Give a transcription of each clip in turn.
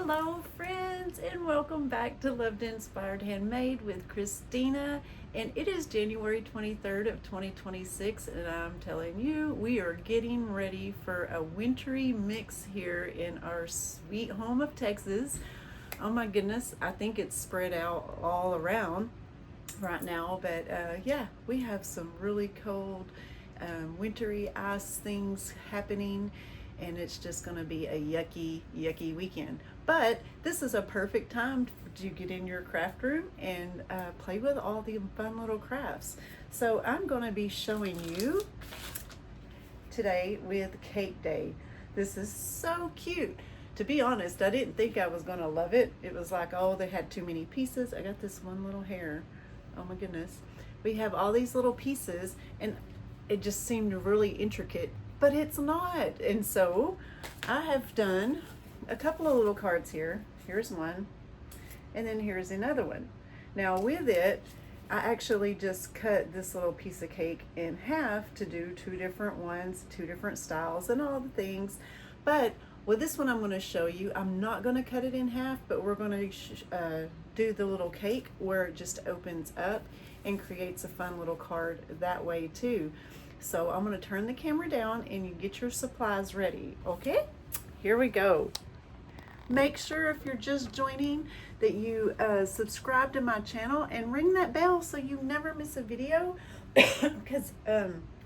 Hello friends, and welcome back to Loved Inspired Handmade with Christina. And it is January 23rd of 2026, and I'm telling you, we are getting ready for a wintry mix here in our sweet home of Texas. Oh my goodness, I think it's spread out all around right now, but yeah, we have some really cold wintry ice things happening, and it's just going to be a yucky weekend. But this is a perfect time to get in your craft room and play with all the fun little crafts. So I'm going to be showing you today with Cake Day. This is so cute. To be honest, I didn't think I was going to love it. It was like, oh, they had too many pieces. I got this one little hair. Oh my goodness. We have all these little pieces, and it just seemed really intricate, but it's not. And so I have done a couple of little cards here. Here's one, and then here's another one. Now with it, I actually just cut this little piece of cake in half to do two different ones, two different styles and all the things. But with this one I'm going to show you, I'm not going to cut it in half, but we're going to do the little cake where it just opens up and creates a fun little card that way too. So I'm going to turn the camera down and you get your supplies ready. Okay, here we go. Make sure if you're just joining that you subscribe to my channel and ring that bell so you never miss a video because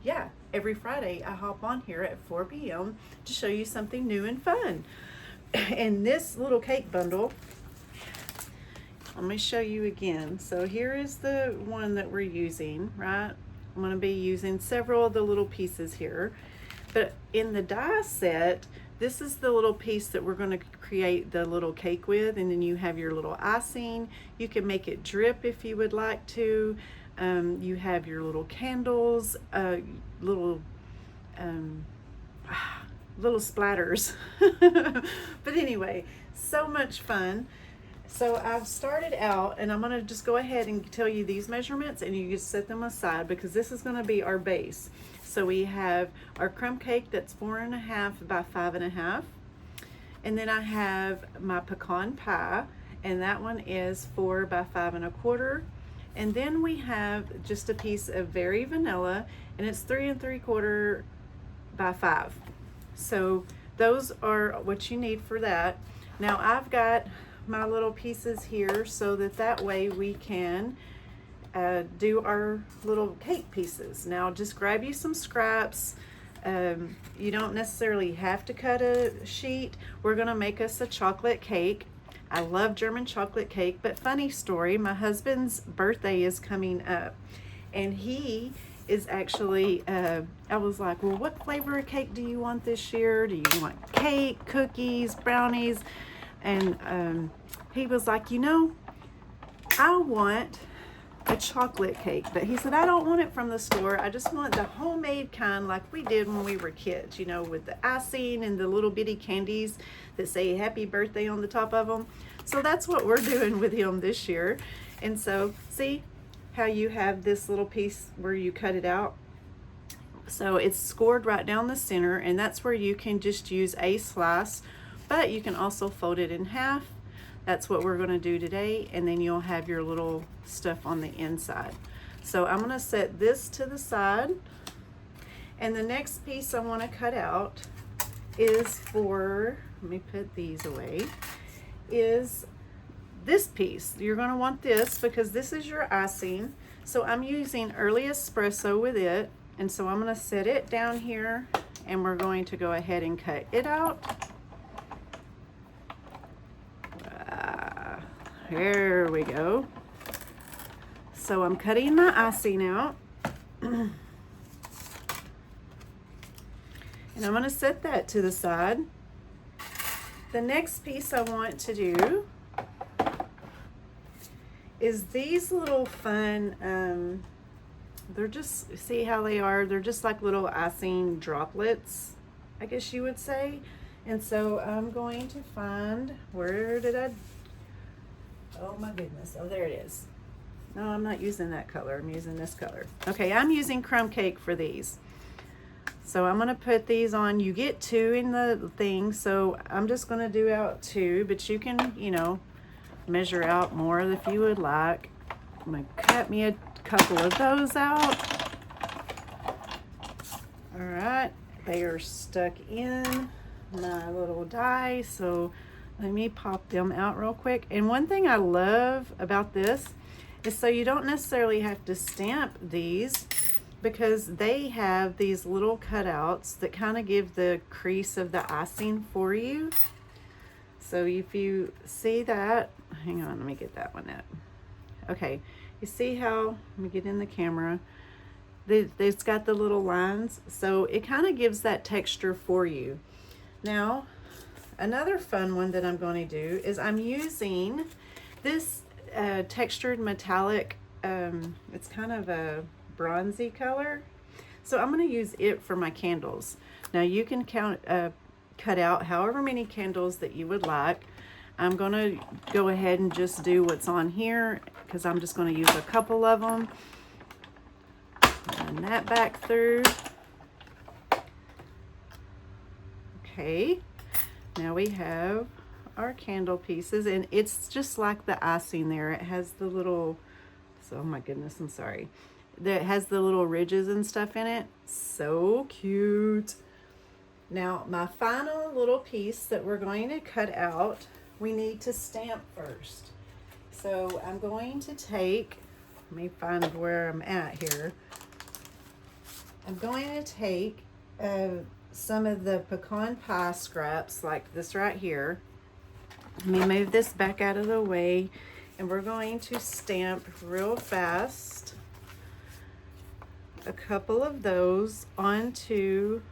yeah, every Friday I hop on here at 4 p.m. to show you something new and fun. And this little cake bundle, let me show you again. So here is the one that we're using, right? I'm going to be using several of the little pieces here, but in the die set, this is the little piece that we're going to create the little cake with, and then you have your little icing. You can make it drip if you would like to. You have your little candles, little splatters. But anyway, so much fun. So I've started out, and I'm going to just go ahead and tell you these measurements, and you just set them aside because this is going to be our base. So we have our crumb cake that's 4.5 by 5.5, and then I have my pecan pie, and that one is 4 by 5.25. And then we have just a piece of very vanilla, and it's 3 3/4 by 5. So those are what you need for that. Now I've got my little pieces here so that way we can do our little cake pieces. Now just grab you some scraps. You don't necessarily have to cut a sheet. We're gonna make us a chocolate cake. I love German chocolate cake, but funny story, my husband's birthday is coming up, and he is actually, I was like, well, what flavor of cake do you want this year? Do you want cake, cookies, brownies? And he was like, you know, I want a chocolate cake, but he said, I don't want it from the store. I just want the homemade kind like we did when we were kids, you know, with the icing and the little bitty candies that say happy birthday on the top of them. So that's what we're doing with him this year. And so see how you have this little piece where you cut it out? So it's scored right down the center, and that's where you can just use a slice, but you can also fold it in half. That's what we're going to do today, and then you'll have your little stuff on the inside. So I'm going to set this to the side, and the next piece I want to cut out is for, let me put these away, is this piece. You're going to want this because this is your icing. So I'm using early espresso with it, and so I'm going to set it down here, and we're going to go ahead and cut it out. There we go. So I'm cutting my icing out, and I'm going to set that to the side. The next piece I want to do is these little fun, they're just, see how they are? They're just like little icing droplets, I guess you would say. And so I'm going to find, where did I, oh my goodness, oh there it is. No, I'm not using that color, I'm using this color. Okay, I'm using crumb cake for these. So I'm going to put these on. You get 2 in the thing, so I'm just going to do out 2, but you can, you know, measure out more if you would like. I'm going to cut me a couple of those out. All right, they are stuck in my little die, so let me pop them out real quick. And one thing I love about this is so you don't necessarily have to stamp these, because they have these little cutouts that kind of give the crease of the icing for you. So if you see that, hang on, let me get that one up. Okay, you see how, let me get in the camera, it's got the little lines, so it kind of gives that texture for you. Now, another fun one that I'm going to do is I'm using this textured metallic, it's kind of a bronzy color, so I'm going to use it for my candles. Now you can cut out however many candles that you would like. I'm going to go ahead and just do what's on here, because I'm just going to use a couple of them. Run that back through. Okay, now we have our candle pieces, and it's just like the icing there. It has the little, oh my goodness, I'm sorry. That has the little ridges and stuff in it. So cute. Now my final little piece that we're going to cut out, we need to stamp first. So I'm going to take, let me find where I'm at here. I'm going to take some of the pecan pie scraps like this right here. Let me move this back out of the way, and we're going to stamp real fast a couple of those onto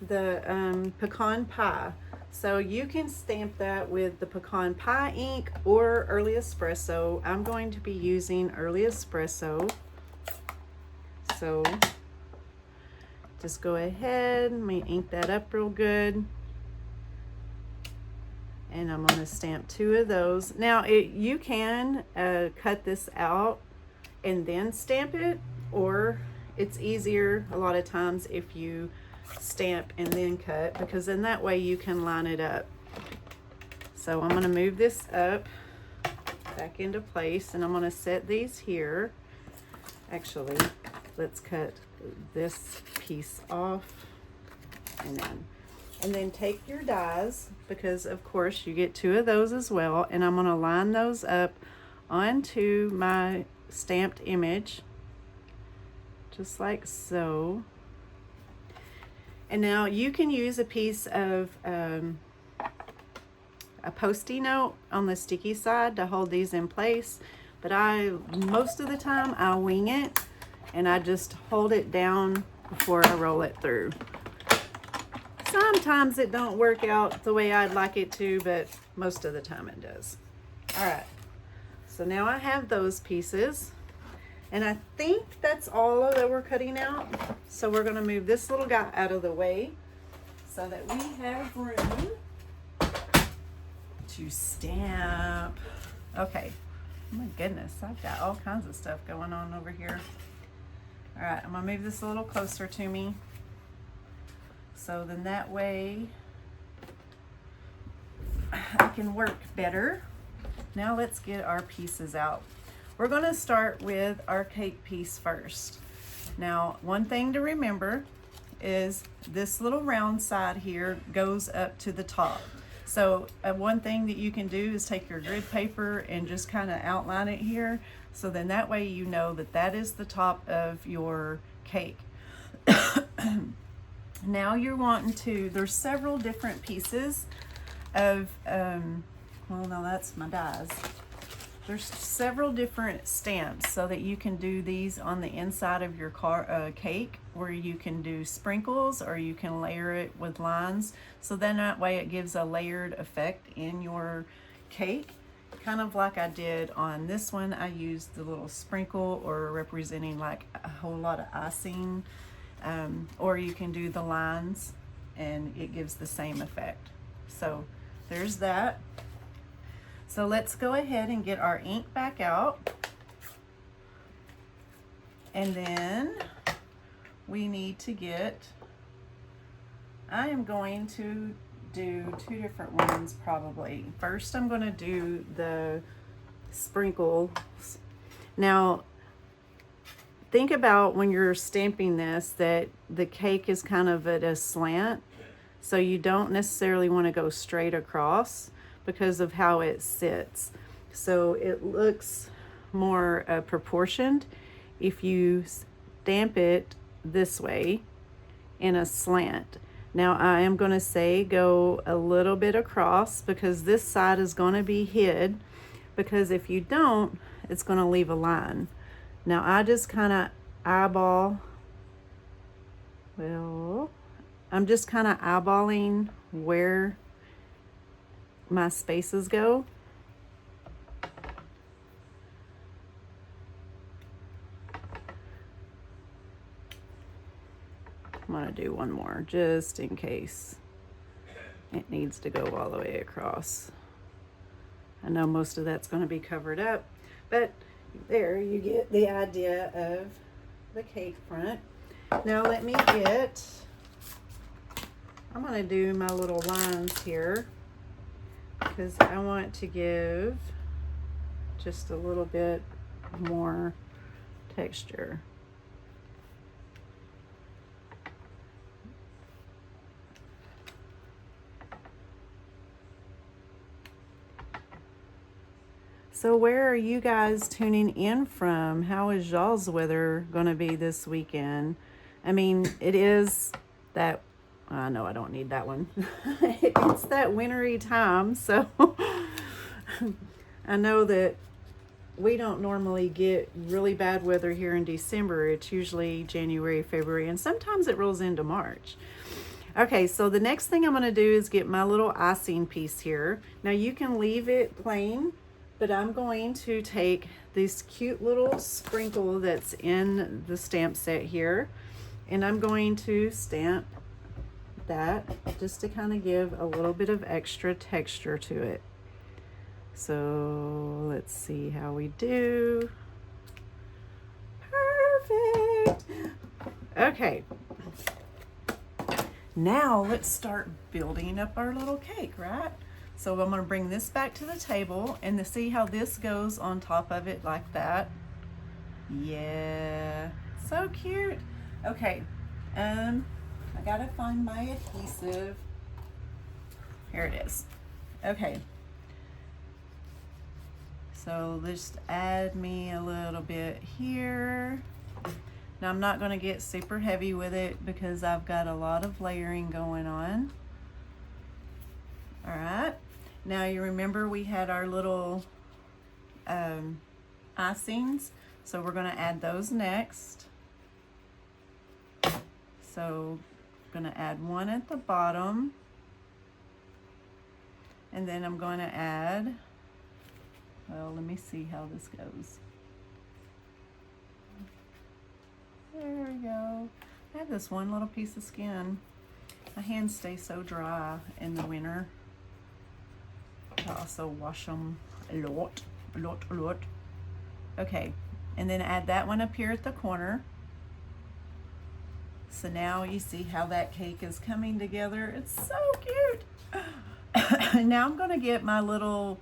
the pecan pie. So you can stamp that with the pecan pie ink or early espresso. I'm going to be using early espresso. So just go ahead, let me ink that up real good. And I'm going to stamp 2 of those. Now you can cut this out and then stamp it, or it's easier a lot of times if you stamp and then cut, because in that way you can line it up. So I'm going to move this up back into place, and I'm going to set these here. Actually, let's cut this piece off, and then take your dies, because of course you get 2 of those as well, and I'm going to line those up onto my stamped image just like so. And now you can use a piece of a Post-it note on the sticky side to hold these in place, but most of the time I wing it, and I just hold it down before I roll it through. Sometimes it don't work out the way I'd like it to, but most of the time it does. All right, so now I have those pieces, and I think that's all that we're cutting out. So we're gonna move this little guy out of the way so that we have room to stamp. Okay, oh my goodness, I've got all kinds of stuff going on over here. All right, I'm gonna move this a little closer to me, so then that way I can work better. Now let's get our pieces out. We're gonna start with our cake piece first. Now, one thing to remember is this little round side here goes up to the top. So one thing that you can do is take your grid paper and just kind of outline it here. So then that way you know that that is the top of your cake. Now you're wanting to, there's several different pieces of, well, no, that's my dies. There's several different stamps so that you can do these on the inside of your cake, where you can do sprinkles or you can layer it with lines. So then that way it gives a layered effect in your cake. Kind of like I did on this one, I used the little sprinkle or representing like a whole lot of icing, or you can do the lines and it gives the same effect. So there's that. So let's go ahead and get our ink back out. And then we need to get, I am going to do two different ones probably. First, I'm going to do the sprinkles. Now, think about when you're stamping this that the cake is kind of at a slant, so you don't necessarily want to go straight across because of how it sits. So it looks more proportioned if you stamp it this way in a slant. Now I am going to say go a little bit across because this side is going to be hid, because if you don't, it's going to leave a line. Now I just kind of eyeball, well, I'm just kind of eyeballing where my spaces go. I'm going to do one more just in case it needs to go all the way across. I know most of that's going to be covered up, but there you get the idea of the cake front. Now let me get, I'm going to do my little lines here because I want to give just a little bit more texture. So where are you guys tuning in from? How is y'all's weather going to be this weekend? I mean, it is that, I know I don't need that one. It's that wintry time, so I know that we don't normally get really bad weather here in December. It's usually January, February, and sometimes it rolls into March. Okay, so the next thing I'm going to do is get my little icing piece here. Now you can leave it plain, but I'm going to take this cute little sprinkle that's in the stamp set here, and I'm going to stamp that just to kind of give a little bit of extra texture to it. So let's see how we do. Perfect. Okay. Now let's start building up our little cake, right? So I'm going to bring this back to the table and to see how this goes on top of it like that. Yeah, so cute. Okay, I gotta find my adhesive. Here it is. Okay. So just add me a little bit here. Now I'm not going to get super heavy with it because I've got a lot of layering going on. All right. Now you remember we had our little icings, so we're going to add those next. So I'm going to add one at the bottom, and then I'm going to add, well, let me see how this goes. There we go. I have this one little piece of skin. My hands stay so dry in the winter. I also wash them a lot. Okay, and then add that one up here at the corner. So now you see how that cake is coming together. It's so cute. Now I'm going to get my little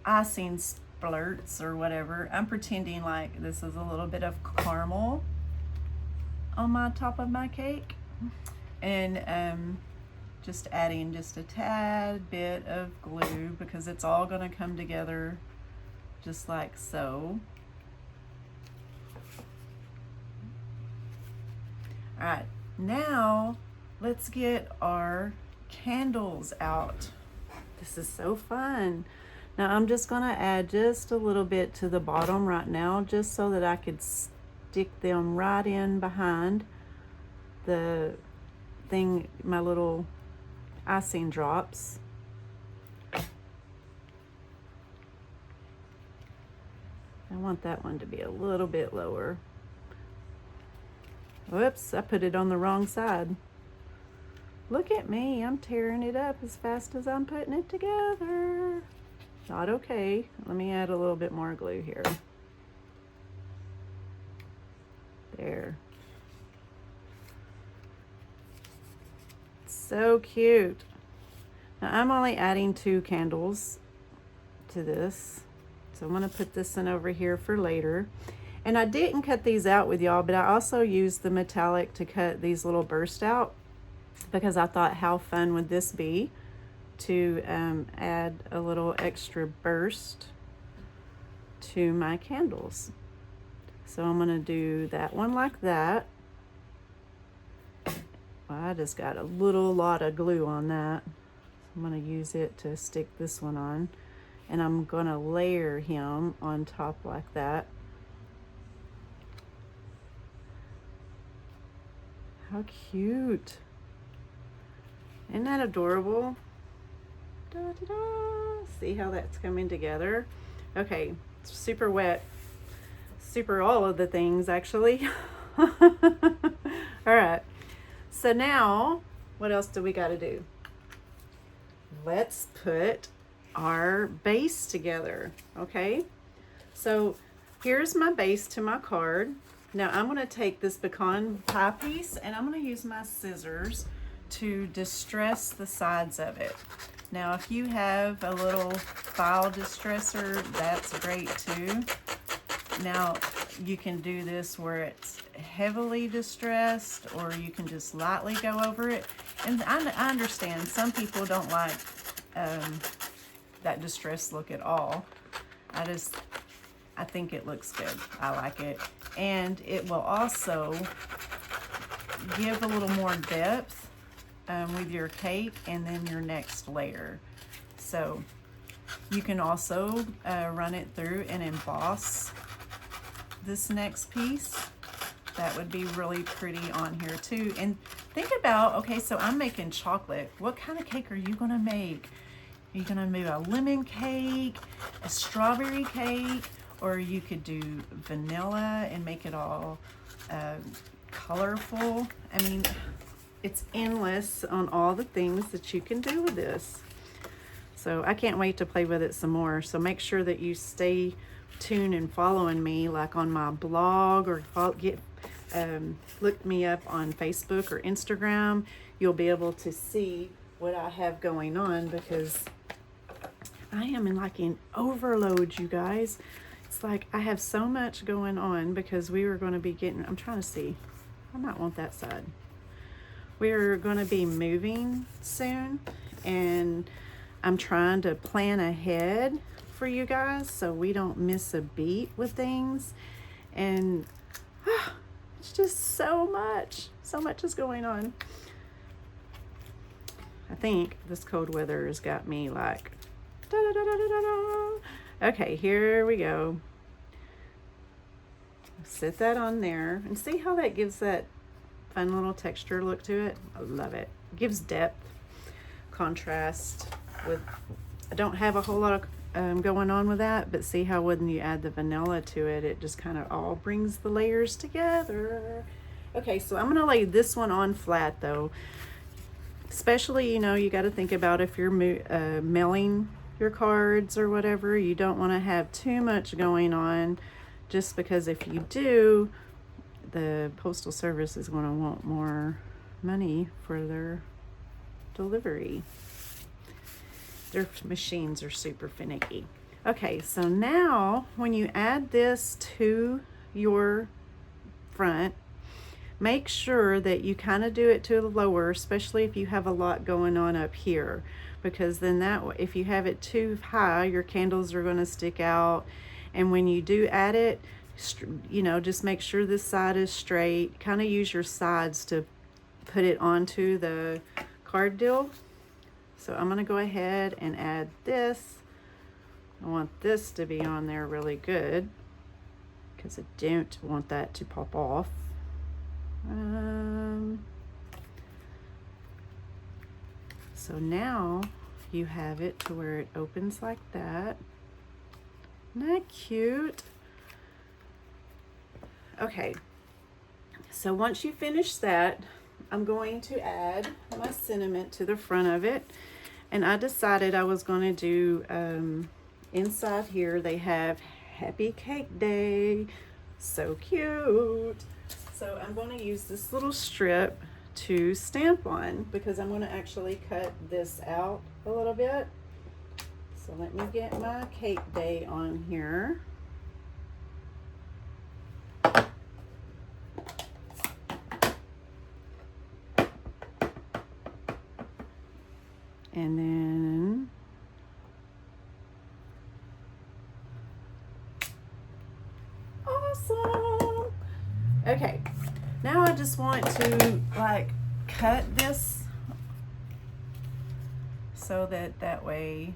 icing splurts or whatever. I'm pretending like this is a little bit of caramel on my top of my cake, and just adding just a tad bit of glue because it's all going to come together just like so. All right, now let's get our candles out. This is so fun. Now I'm just going to add just a little bit to the bottom right now, just so that I could stick them right in behind the thing, my little icing drops. I want that one to be a little bit lower. Whoops, I put it on the wrong side. Look at me, I'm tearing it up as fast as I'm putting it together. Not okay. Let me add a little bit more glue here. There. So cute. Now I'm only adding 2 candles to this. So I'm gonna put this in over here for later. And I didn't cut these out with y'all, but I also used the metallic to cut these little bursts out because I thought how fun would this be to add a little extra burst to my candles. So I'm gonna do that one like that. Well, I just got a lot of glue on that. I'm gonna use it to stick this one on, and I'm gonna layer him on top like that. How cute. Isn't that adorable? Da, da, da. See how that's coming together? Okay, it's super wet. Super all of the things, actually. All right. So now, what else do we got to do? Let's put our base together, okay? So here's my base to my card. Now I'm going to take this pecan pie piece and I'm going to use my scissors to distress the sides of it. Now if you have a little file distressor, that's great too. Now you can do this where it's heavily distressed, or you can just lightly go over it. And I understand some people don't like that distressed look at all. I think it looks good. I like it. And it will also give a little more depth with your cake and then your next layer. So you can also run it through and emboss this next piece. That would be really pretty on here too. And think about, okay, so I'm making chocolate. What kind of cake are you gonna make? Are you gonna make a lemon cake, a strawberry cake, or you could do vanilla and make it all colorful? I mean, it's endless on all the things that you can do with this. So I can't wait to play with it some more. So make sure that you stay tuned and following me, like on my blog, or look me up on Facebook or Instagram. You'll be able to see what I have going on, because I am in overload, you guys. It's like I have so much going on because we were going to be getting, I'm trying to see, I might want that side. We're going to be moving soon, and I'm trying to plan ahead for you guys so we don't miss a beat with things. And it's just so much is going on. I think this cold weather has got me like da, da, da, da, da, da. Okay, here we go. Set that on there and see how that gives that fun little texture look to it. I love it. It gives depth, contrast with, I don't have a whole lot of going on with that, but see how when you add the vanilla to it, it just kind of all brings the layers together. Okay, so I'm gonna lay this one on flat though. Especially, you know, you got to think about if you're mailing your cards or whatever, you don't want to have too much going on, just because if you do, the postal service is going to want more money for their delivery. Their machines are super finicky. Okay, so now when you add this to your front, make sure that you kind of do it to the lower, especially if you have a lot going on up here, because then if you have it too high, your candles are going to stick out. And when you do add it, you know, just make sure this side is straight. Kind of use your sides to put it onto the card deal. So I'm going to go ahead and add this. I want this to be on there really good because I don't want that to pop off. So now you have it to where it opens like that. Isn't that cute? Okay, so once you finish that, I'm going to add my sentiment to the front of it. And I decided I was going to do, inside here they have Happy Cake Day. So cute. So I'm going to use this little strip to stamp on, because I'm going to actually cut this out a little bit. So let me get my Cake Day on here. And then awesome. Okay, now I just want to like cut this so that way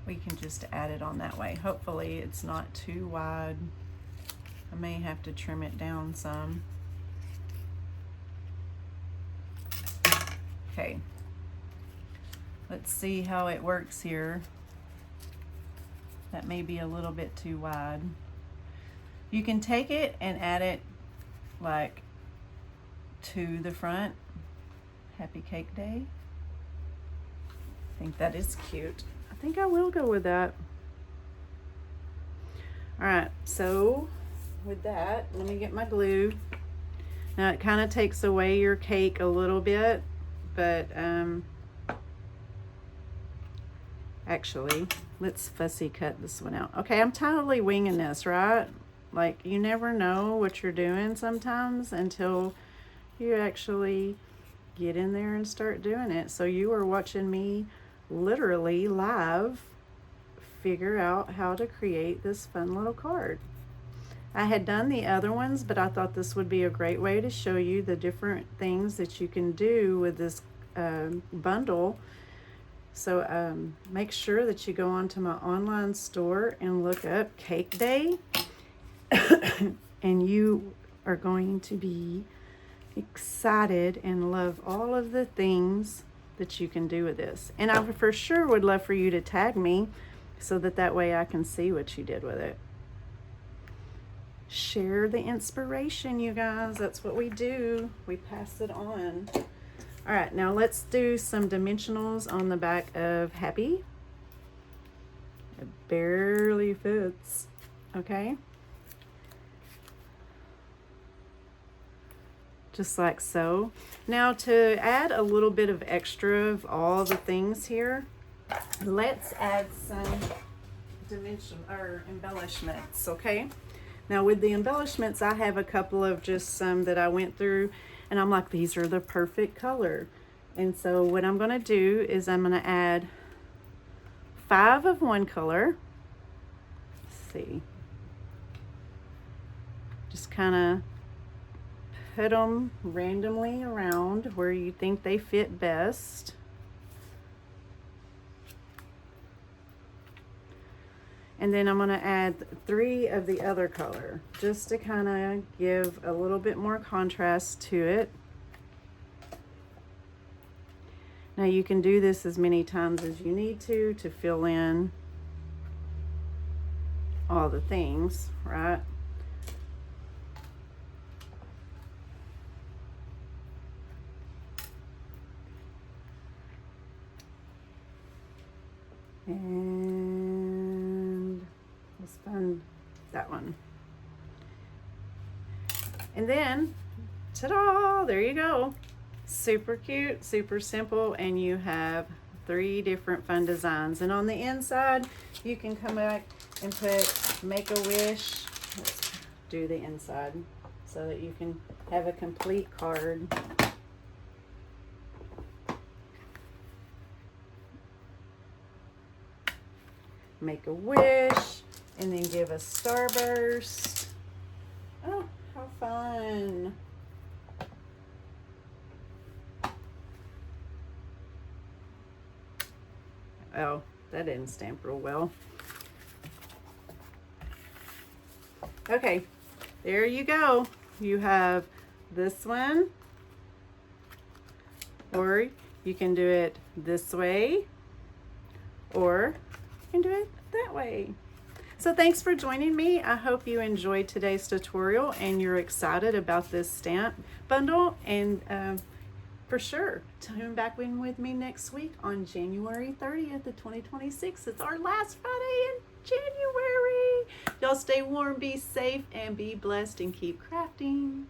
we can just add it on that way. Hopefully it's not too wide. I may have to trim it down some. Okay, let's see how it works here. That may be a little bit too wide. You can take it and add it like to the front. Happy Cake Day. I think that is cute. I think I will go with that. All right, so with that, let me get my glue. Now it kind of takes away your cake a little bit, but actually, let's fussy cut this one out. Okay, I'm totally winging this, right? Like, you never know what you're doing sometimes until you actually get in there and start doing it. So you are watching me literally live figure out how to create this fun little card. I had done the other ones, but I thought this would be a great way to show you the different things that you can do with this bundle. So make sure that you go onto my online store and look up Cake Day and you are going to be excited and love all of the things that you can do with this. And I for sure would love for you to tag me so that way I can see what you did with it. Share the inspiration, you guys. That's what we do. We pass it on. All right, now let's do some dimensionals on the back of Happy. It barely fits, okay? Just like so. Now to add a little bit of extra of all the things here, let's add some embellishments, okay? Now with the embellishments, I have a couple of just some that I went through and I'm like, these are the perfect color. And so what I'm gonna do is I'm gonna add 5 of one color. Let's see. Just kind of put them randomly around where you think they fit best. And then I'm going to add 3 of the other color just to kind of give a little bit more contrast to it. Now you can do this as many times as you need to fill in all the things, right? And let's find that one. And then, ta-da, there you go. Super cute, super simple, and you have 3 different fun designs. And on the inside, you can come back and put Make a Wish. Let's do the inside so that you can have a complete card. Make a wish, and then give a starburst. Oh, how fun. Oh, that didn't stamp real well. Okay, there you go. You have this one, or you can do it this way, or you can do it that way. So thanks for joining me. I hope you enjoyed today's tutorial and you're excited about this stamp bundle. And for sure, tune back in with me next week on January 30th of 2026. It's our last Friday in January. Y'all stay warm, be safe, and be blessed, and keep crafting.